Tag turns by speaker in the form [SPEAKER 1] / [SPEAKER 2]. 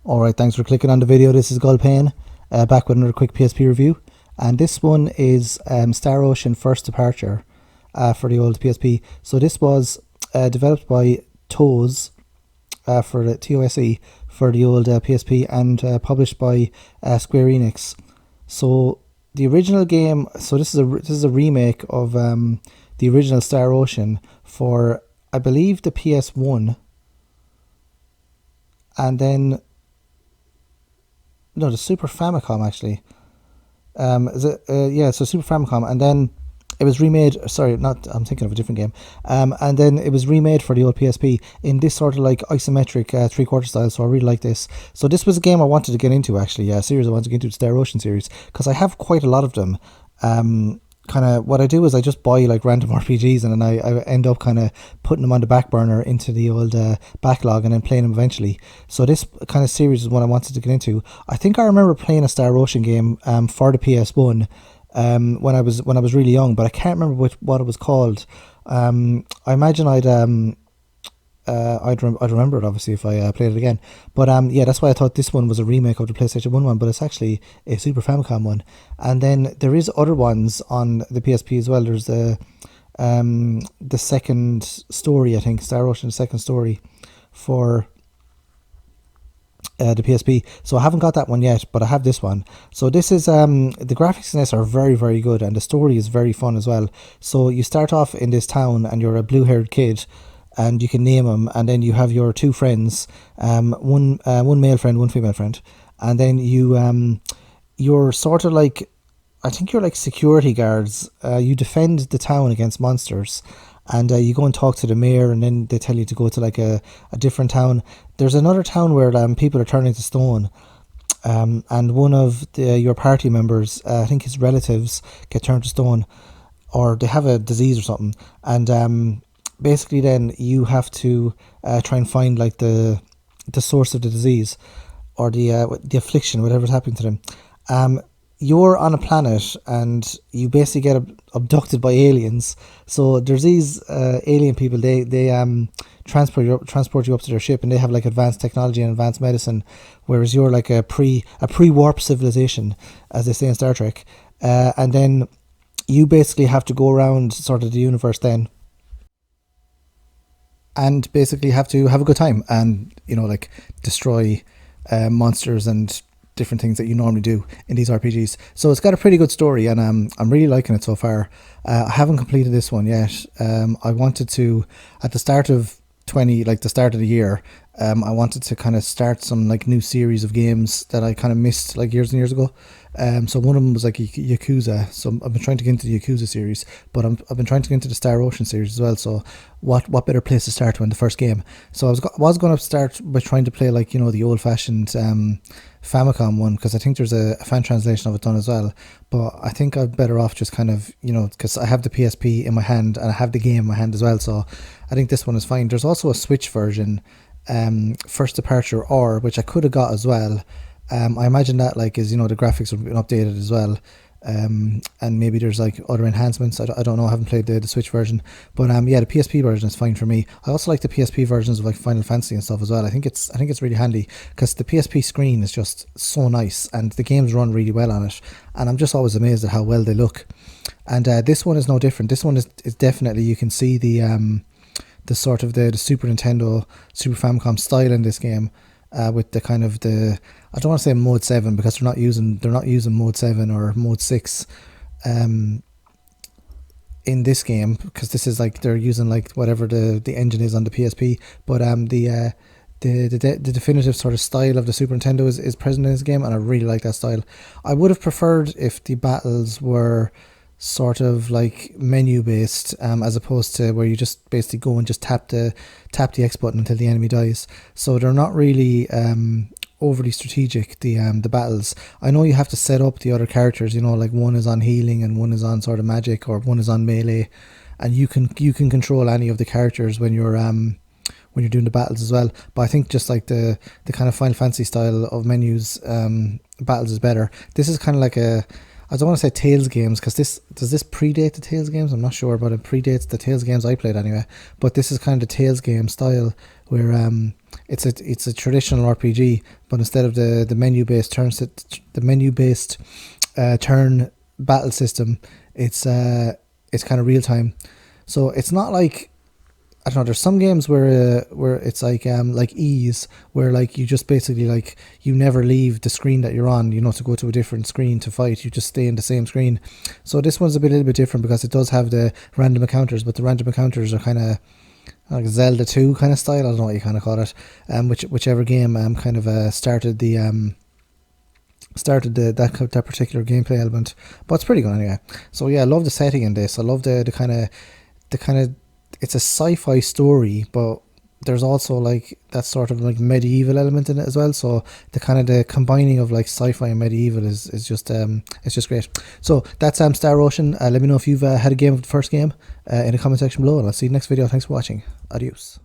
[SPEAKER 1] Alright, thanks for clicking on the video. This is Gulpain, back with another quick PSP review. And this one is Star Ocean First Departure for the old PSP. So this was developed by Tose for the TOSE for the old PSP and published by Square Enix. So the original game, so this is a remake of the original Star Ocean for, I believe, the PS1, and then no, the Super Famicom actually. Is it? Yeah, so Super Famicom, and then it was remade. Sorry, not. I'm thinking of a different game. And then it was remade for the old PSP in this sort of like isometric 3/4 style. So I really like this. So this was a game I wanted to get into actually. Yeah, series I wanted to get into, the Star Ocean series, because I have quite a lot of them. Kind of what I do is I just buy like random RPGs, and then I end up kind of putting them on the back burner into the old backlog, and then playing them eventually. So this kind of series is what I wanted to get into. I think I remember playing a Star Ocean game for the PS1 when I was really young, but I can't remember what it was called. I imagine I'd remember it obviously if I played it again. But yeah, that's why I thought this one was a remake of the PlayStation 1 one, but it's actually a Super Famicom one. And then there is other ones on the PSP as well. There's the second story, I think, Star Ocean second story for the PSP. So I haven't got that one yet, but I have this one. So this is the graphics in this are very, very good, and the story is very fun as well. So you start off in this town and you're a blue-haired kid, and you can name them, and then you have your two friends, one male friend, one female friend, and then you're sort of like, I think you're like security guards. You defend the town against monsters, and you go and talk to the mayor, and then they tell you to go to like a different town. There's another town where people are turning to stone, and one of your party members, I think his relatives, get turned to stone, or they have a disease or something, and basically then you have to try and find like the source of the disease, or the affliction, whatever's happening to them. You're on a planet and you basically get abducted by aliens. So there's these alien people. They transport you up to their ship, and they have like advanced technology and advanced medicine, whereas you're like a pre-warp civilization, as they say in Star Trek. And then you basically have to go around sort of the universe then, and basically have to have a good time, and like destroy monsters and different things that you normally do in these RPGs. So it's got a pretty good story, and I'm really liking it so far. I haven't completed this one yet. I wanted to, at the start of the start of the year, I wanted to kind of start some like new series of games that I kind of missed like years and years ago. So one of them was like Yakuza. So I've been trying to get into the Yakuza series, but I've been trying to get into the Star Ocean series as well. So what better place to start when the first game? So I was going to start by trying to play like the old fashioned Famicom one, because I think there's a fan translation of it done as well. But I think I'm better off just kind of because I have the PSP in my hand and I have the game in my hand as well. So I think this one is fine. There's also a Switch version, First Departure, which I could have got as well. I imagine that like is the graphics have been updated as well, and maybe there's like other enhancements. I don't know. I haven't played the Switch version, but yeah, the PSP version is fine for me. I also like the PSP versions of like Final Fantasy and stuff as well. I think it's really handy because the PSP screen is just so nice, and the games run really well on it, and I'm just always amazed at how well they look. And this one is no different. This one is definitely, you can see the sort of the Super Nintendo, Super Famicom style in this game, with the kind of I don't want to say mode 7, because they're not using mode 7 or mode 6 in this game, because this is like they're using like whatever the engine is on the PSP. But the definitive sort of style of the Super Nintendo is present in this game, and I really like that style. I would have preferred if the battles were sort of like menu based, as opposed to where you just basically go and just tap the X button until the enemy dies. So they're not really overly strategic, the battles. I know you have to set up the other characters, like one is on healing and one is on sort of magic, or one is on melee, and you can control any of the characters when you're doing the battles as well. But I think just like the kind of Final Fantasy style of menus, battles is better. This is kind of like I don't want to say Tales games, because does this predate the Tales games? I'm not sure, but it predates the Tales games I played anyway. But this is kind of the Tales game style, where it's a traditional RPG, but instead of the menu based turn battle system, it's kind of real time. So it's not like, I don't know. There's some games where it's like Ease, where like you just basically like you never leave the screen that you're on. You know, to go to a different screen to fight, you just stay in the same screen. So this one's a little bit different because it does have the random encounters, but the random encounters are kind of like Zelda 2 kind of style. I don't know what you kind of call it. Whichever game kind of started that particular gameplay element, but it's pretty good anyway. So yeah, I love the setting in this. I love the kind of it's a sci-fi story, but there's also like that sort of like medieval element in it as well. So the combining of like sci-fi and medieval is just it's just great. So that's Star Ocean. Let me know if you've had a game of the first game in the comment section below, and I'll see you next video. Thanks for watching. Adios.